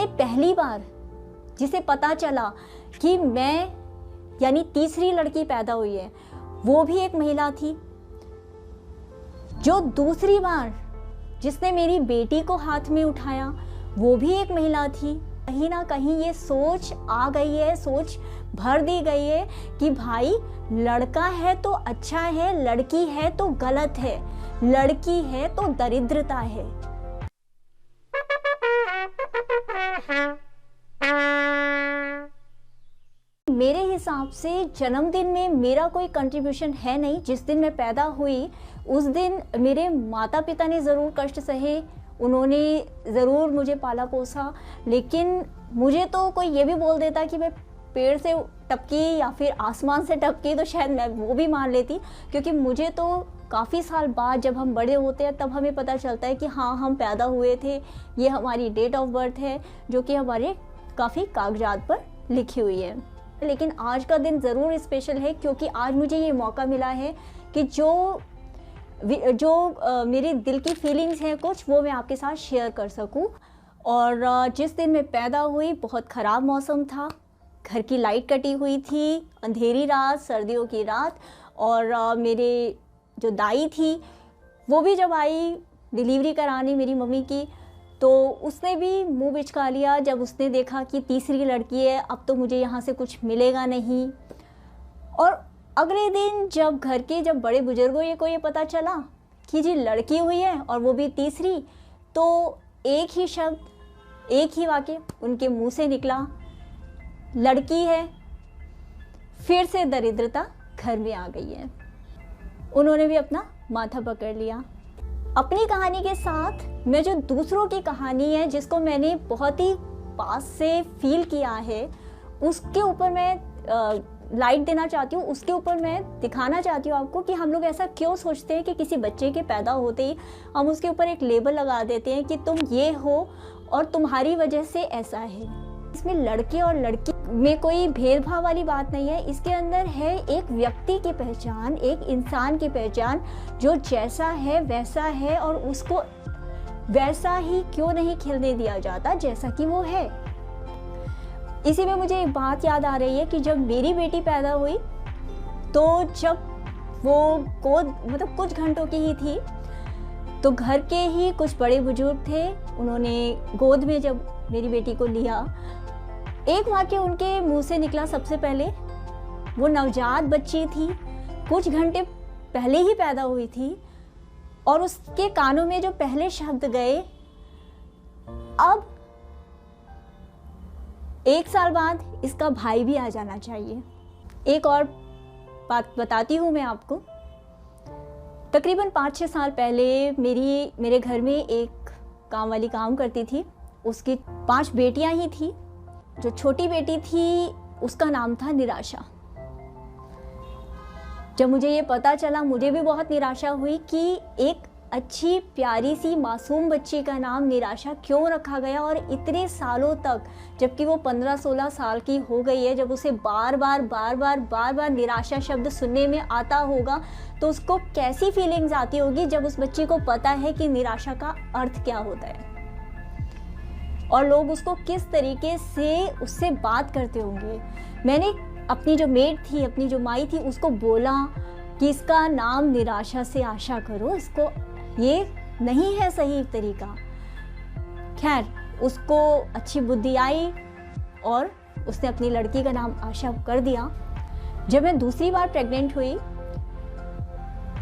जिसने पहली बार जिसे पता चला कि मैं यानी तीसरी लड़की पैदा हुई है, वो भी एक महिला थी। जो दूसरी बार जिसने मेरी बेटी को हाथ में उठाया, वो भी एक महिला थी। कहीं ना कहीं ये सोच आ गई है, सोच भर दी गई है कि भाई लड़का है तो अच्छा है, लड़की है तो गलत है, लड़की है तो दरिद्रता है। मेरे हिसाब से जन्मदिन में मेरा कोई कंट्रीब्यूशन है नहीं। जिस दिन मैं पैदा हुई उस दिन मेरे माता पिता ने ज़रूर कष्ट सहे, उन्होंने ज़रूर मुझे पाला पोसा, लेकिन मुझे तो कोई ये भी बोल देता कि मैं पेड़ से टपकी या फिर आसमान से टपकी तो शायद मैं वो भी मान लेती, क्योंकि मुझे तो काफ़ी साल बाद जब हम बड़े होते हैं तब हमें पता चलता है कि हाँ हम पैदा हुए थे, ये हमारी डेट ऑफ बर्थ है जो कि हमारे काफ़ी कागजात पर लिखी हुई है। लेकिन आज का दिन ज़रूर स्पेशल है क्योंकि आज मुझे ये मौका मिला है कि जो मेरे दिल की फीलिंग्स हैं कुछ, वो मैं आपके साथ शेयर कर सकूं। और जिस दिन मैं पैदा हुई बहुत ख़राब मौसम था, घर की लाइट कटी हुई थी, अंधेरी रात, सर्दियों की रात। और मेरे जो दाई थी वो भी जब आई डिलीवरी कराने मेरी मम्मी की, तो उसने भी मुंह बिचका लिया जब उसने देखा कि तीसरी लड़की है, अब तो मुझे यहाँ से कुछ मिलेगा नहीं। और अगले दिन जब घर के बड़े बुजुर्गों को ये पता चला कि जी लड़की हुई है और वो भी तीसरी, तो एक ही शब्द, एक ही वाक्य उनके मुंह से निकला, लड़की है। फिर से दरिद्रता घर में आ गई है। उन्होंने भी अपना माथा पकड़ लिया। अपनी कहानी के साथ मैं जो दूसरों की कहानी है जिसको मैंने बहुत ही पास से फील किया है, उसके ऊपर मैं लाइट देना चाहती हूँ, उसके ऊपर मैं दिखाना चाहती हूँ आपको कि हम लोग ऐसा क्यों सोचते हैं कि किसी बच्चे के पैदा होते ही हम उसके ऊपर एक लेबल लगा देते हैं कि तुम ये हो और तुम्हारी वजह से ऐसा है। इसमें लड़के और लड़की में कोई भेदभाव वाली बात नहीं है। इसके अंदर है एक व्यक्ति की पहचान, एक इंसान की पहचान, जो जैसा है वैसा है और उसको वैसा ही क्यों नहीं खिलने दिया जाता जैसा कि वो है। इसी में मुझे एक बात याद आ रही है कि जब मेरी बेटी पैदा हुई तो जब वो गोद मतलब कुछ घंटों की ही थी, तो घर के ही कुछ बड़े बुजुर्ग थे, उन्होंने गोद में जब मेरी बेटी को लिया, एक वाक्य उनके मुंह से निकला सबसे पहले। वो नवजात बच्ची थी, कुछ घंटे पहले ही पैदा हुई थी, और उसके कानों में जो पहले शब्द गए, अब 1 साल बाद इसका भाई भी आ जाना चाहिए। एक और बात बताती हूँ मैं आपको। तकरीबन 5-6 साल पहले मेरे घर में एक काम वाली काम करती थी, उसकी 5 बेटियां ही थी। जो छोटी बेटी थी उसका नाम था निराशा। जब मुझे ये पता चला मुझे भी बहुत निराशा हुई कि एक अच्छी प्यारी सी मासूम बच्ची का नाम निराशा क्यों रखा गया, और इतने सालों तक, जबकि वो 15-16 साल की हो गई है, जब उसे बार बार निराशा शब्द सुनने में आता होगा तो उसको कैसी फीलिंग्स आती होगी जब उस बच्ची को पता है कि निराशा का अर्थ क्या होता है, और लोग उसको किस तरीके से उससे बात करते होंगे। मैंने अपनी जो मेड थी, अपनी जो माई थी, उसको बोला कि इसका नाम निराशा से आशा करो, इसको ये नहीं है सही तरीका। खैर, उसको अच्छी बुद्धि आई और उसने अपनी लड़की का नाम आशा कर दिया। जब मैं दूसरी बार प्रेग्नेंट हुई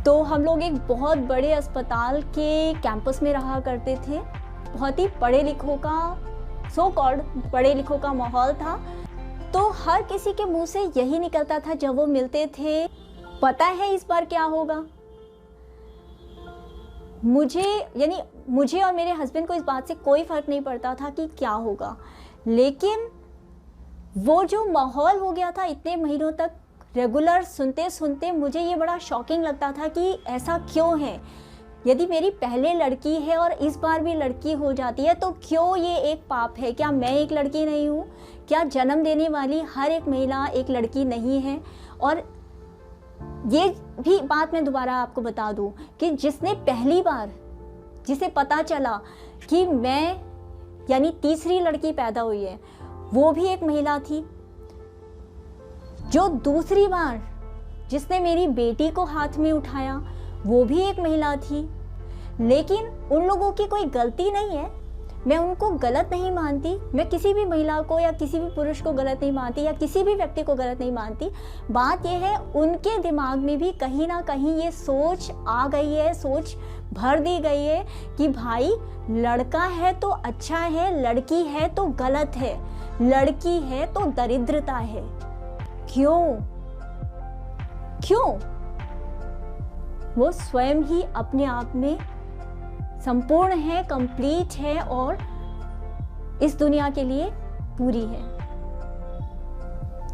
तो हम लोग एक बहुत बड़े अस्पताल के कैंपस में रहा करते थे। बहुत ही पढ़े लिखों का, सो कॉल्ड पढ़े लिखों का माहौल था। तो हर किसी के मुंह से यही निकलता था जब वो मिलते थे, पता है इस बार क्या होगा। मुझे और मेरे हस्बैंड को इस बात से कोई फर्क नहीं पड़ता था कि क्या होगा, लेकिन वो जो माहौल हो गया था इतने महीनों तक रेगुलर सुनते सुनते मुझे ये बड़ा शॉकिंग लगता था कि ऐसा क्यों है। यदि मेरी पहले लड़की है और इस बार भी लड़की हो जाती है तो क्यों ये एक पाप है? क्या मैं एक लड़की नहीं हूँ? क्या जन्म देने वाली हर एक महिला एक लड़की नहीं है? और ये भी बात मैं दोबारा आपको बता दूं कि जिसने पहली बार, जिसे पता चला कि मैं यानी तीसरी लड़की पैदा हुई है, वो भी एक महिला थी। जो दूसरी बार जिसने मेरी बेटी को हाथ में उठाया, वो भी एक महिला थी। लेकिन उन लोगों की कोई गलती नहीं है, मैं उनको गलत नहीं मानती, मैं किसी भी महिला को या किसी भी पुरुष को गलत नहीं मानती या किसी भी व्यक्ति को गलत नहीं मानती। बात यह है उनके दिमाग में भी कहीं ना कहीं ये सोच आ गई है, सोच भर दी गई है कि भाई लड़का है तो अच्छा है, लड़की है तो गलत है, लड़की है तो दरिद्रता है। क्यों? वो स्वयं ही अपने आप में संपूर्ण है, कंप्लीट है और इस दुनिया के लिए पूरी है।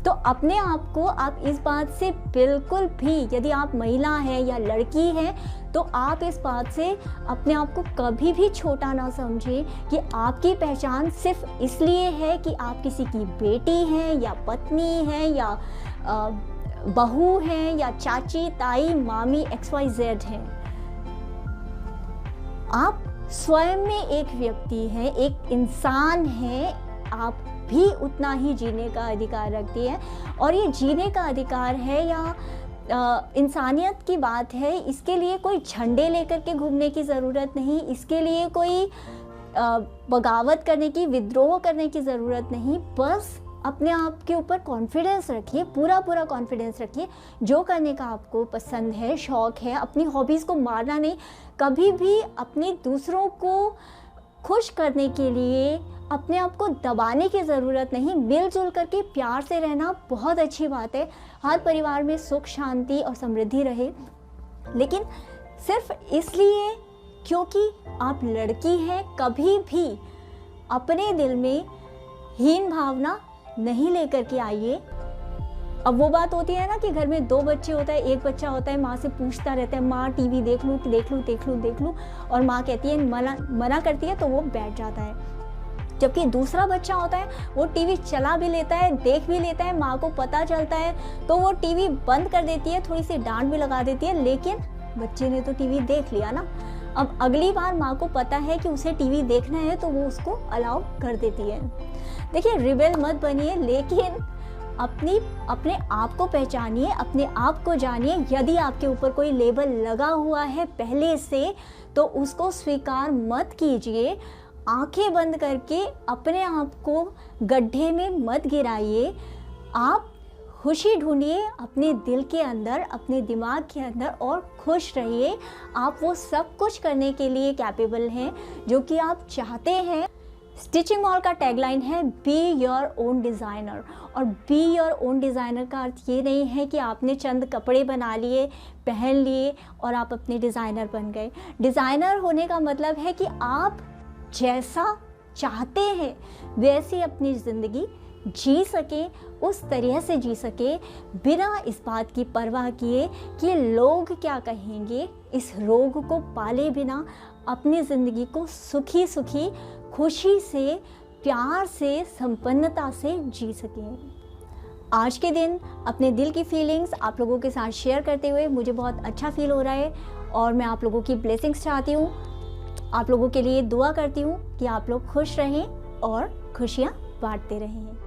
तो अपने आप को आप इस बात से बिल्कुल भी, यदि आप महिला हैं या लड़की हैं, तो आप इस बात से अपने आप को कभी भी छोटा ना समझें कि आपकी पहचान सिर्फ इसलिए है कि आप किसी की बेटी हैं या पत्नी हैं या बहू हैं या चाची, ताई, मामी, XYZ हैं। आप स्वयं में एक व्यक्ति हैं, एक इंसान हैं, आप भी उतना ही जीने का अधिकार रखती है। और ये जीने का अधिकार है या इंसानियत की बात है, इसके लिए कोई झंडे लेकर के घूमने की ज़रूरत नहीं, इसके लिए कोई बगावत करने की, विद्रोह करने की ज़रूरत नहीं। बस अपने आप के ऊपर कॉन्फिडेंस रखिए, पूरा कॉन्फिडेंस रखिए। जो करने का आपको पसंद है, शौक़ है, अपनी हॉबीज़ को मारना नहीं। कभी भी अपने दूसरों को खुश करने के लिए अपने आप को दबाने की ज़रूरत नहीं। मिलजुल करके प्यार से रहना बहुत अच्छी बात है। हर परिवार में सुख, शांति और समृद्धि रहे। लेकिन सिर्फ इसलिए क्योंकि आप लड़की हैं, कभी भी अपने दिल में हीन भावना नहीं लेकर के आइए। अब वो बात होती है ना कि घर में 2 बच्चे होता है, एक बच्चा होता है, माँ से पूछता रहता है, माँ टीवी देख लूँ, और माँ कहती है, मना करती है तो वो बैठ जाता है। जबकि दूसरा बच्चा होता है, वो टीवी चला भी लेता है, देख भी लेता है, माँ को पता चलता है तो वो टीवी बंद कर देती है, थोड़ी सी डांट भी लगा देती है, लेकिन बच्चे ने तो टीवी देख लिया ना। अब अगली बार माँ को पता है कि उसे टीवी देखना है तो वो उसको अलाउ कर देती है। देखिए, रिबेल मत बनिए, लेकिन अपने आप को पहचानिए, अपने आप को जानिए। यदि आपके ऊपर कोई लेबल लगा हुआ है पहले से, तो उसको स्वीकार मत कीजिए। आंखें बंद करके अपने आप को गड्ढे में मत गिराइए। आप खुशी ढूंढिए अपने दिल के अंदर, अपने दिमाग के अंदर, और खुश रहिए। आप वो सब कुछ करने के लिए कैपेबल हैं जो कि आप चाहते हैं। स्टिचिंग मॉल का टैगलाइन है बी योर ओन डिज़ाइनर। और बी योर ओन डिज़ाइनर का अर्थ ये नहीं है कि आपने चंद कपड़े बना लिए, पहन लिए और आप अपने डिज़ाइनर बन गए। डिज़ाइनर होने का मतलब है कि आप जैसा चाहते हैं वैसी अपनी ज़िंदगी जी सके, उस तरह से जी सके, बिना इस बात की परवाह किए कि लोग क्या कहेंगे। इस रोग को पाले बिना अपनी ज़िंदगी को सुखी सुखी, खुशी से, प्यार से, संपन्नता से जी सकें। आज के दिन अपने दिल की फीलिंग्स आप लोगों के साथ शेयर करते हुए मुझे बहुत अच्छा फील हो रहा है और मैं आप लोगों की ब्लेसिंग्स चाहती हूँ। आप लोगों के लिए दुआ करती हूँ कि आप लोग खुश रहें और खुशियाँ बांटते रहें।